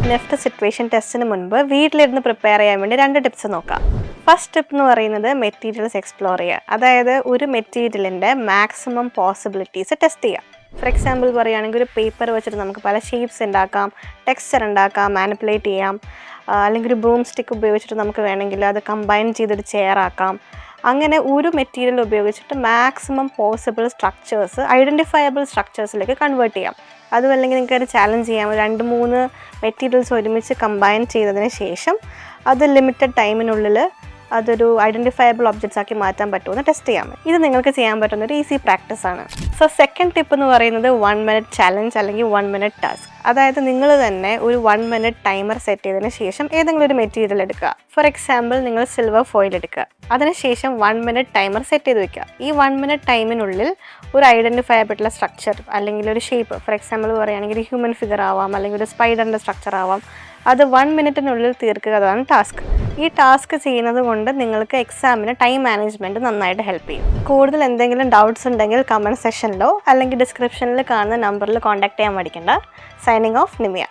NEFT situation ടെസ്റ്റിന് മുൻപ് വീട്ടിലിരുന്ന് പ്രിപ്പയർ ചെയ്യാൻ വേണ്ടി 2 ടിപ്സ് നോക്കാം. ഫസ്റ്റ് ടിപ്പ് എന്ന് പറയുന്നത് മെറ്റീരിയൽസ് എക്സ്പ്ലോർ ചെയ്യുക. അതായത് ഒരു മെറ്റീരിയലിൻ്റെ മാക്സിമം പോസിബിലിറ്റീസ് ടെസ്റ്റ് ചെയ്യുക. ഫോർ എക്സാമ്പിൾ പറയുകയാണെങ്കിൽ ഒരു പേപ്പർ വെച്ചിട്ട് നമുക്ക് പല ഷേപ്സ് ഉണ്ടാക്കാം, ടെക്സ്ചർ ഉണ്ടാക്കാം, മാനിപ്പുലേറ്റ് ചെയ്യാം. അല്ലെങ്കിൽ ഒരു ബ്രൂം സ്റ്റിക്ക് ഉപയോഗിച്ചിട്ട് നമുക്ക് വേണമെങ്കിൽ അത് കമ്പൈൻ ചെയ്തൊരു ചെയർ ആക്കാം. അങ്ങനെ ഒരു മെറ്റീരിയൽ ഉപയോഗിച്ചിട്ട് മാക്സിമം പോസിബിൾ സ്ട്രക്ചേഴ്സ്, ഐഡൻറ്റിഫയബിൾ സ്ട്രക്ചേഴ്സിലേക്ക് കൺവേർട്ട് ചെയ്യാം. അതും അല്ലെങ്കിൽ നിങ്ങൾക്ക് ഒരു ചാലഞ്ച് ചെയ്യാം. 2-3 മെറ്റീരിയൽസ് ഒരുമിച്ച് കമ്പൈൻ ചെയ്തതിന് ശേഷം അത് ലിമിറ്റഡ് ടൈമിനുള്ളിൽ അതൊരു ഐഡൻറ്റിഫയബിൾ ഒബ്ജക്ട്സ് ആക്കി മാറ്റാൻ പറ്റുമെന്ന് ടെസ്റ്റ് ചെയ്യാം. ഇത് നിങ്ങൾക്ക് ചെയ്യാൻ പറ്റുന്ന ഒരു ഈസി പ്രാക്ടീസാണ്. സോ സെക്കൻഡ് ടിപ്പ് എന്ന് പറയുന്നത് 1 മിനിറ്റ് ചാലഞ്ച് അല്ലെങ്കിൽ 1 മിനിറ്റ് ടാസ്ക്. അതായത് നിങ്ങൾ തന്നെ ഒരു 1 മിനിറ്റ് ടൈമർ സെറ്റ് ചെയ്തതിന് ശേഷം ഏതെങ്കിലും ഒരു മെറ്റീരിയൽ എടുക്കുക. ഫോർ എക്സാമ്പിൾ നിങ്ങൾ സിൽവർ ഫോയിൽ എടുക്കുക. അതിനുശേഷം 1 മിനിറ്റ് ടൈമർ സെറ്റ് ചെയ്ത് വെക്കുക. ഈ 1 മിനിറ്റ് ടൈമിനുള്ളിൽ ഒരു ഐഡൻറ്റിഫയബിളുള്ള സ്ട്രക്ചർ അല്ലെങ്കിൽ ഒരു ഷേപ്പ്, ഫോർ എക്സാമ്പിൾ പറയുകയാണെങ്കിൽ ഹ്യൂമൻ ഫിഗർ ആവാം, അല്ലെങ്കിൽ ഒരു സ്പൈഡറിൻ്റെ സ്ട്രക്ചർ ആവാം, അത് 1 മിനിറ്റിനുള്ളിൽ തീർക്കുക. അതാണ് ടാസ്ക്. ഈ ടാസ്ക് ചെയ്യുന്നത് കൊണ്ട് നിങ്ങൾക്ക് എക്സാമിന് ടൈം മാനേജ്മെൻറ്റ് നന്നായിട്ട് ഹെൽപ്പ് ചെയ്യും. കൂടുതൽ എന്തെങ്കിലും ഡൗട്ട്സ് ഉണ്ടെങ്കിൽ കമൻറ്റ് സെക്ഷനിലോ അല്ലെങ്കിൽ ഡിസ്ക്രിപ്ഷനിൽ കാണുന്ന നമ്പറിൽ കോൺടാക്ട് ചെയ്യാൻ മടിക്കണ്ട. Signing off, നിമിയ.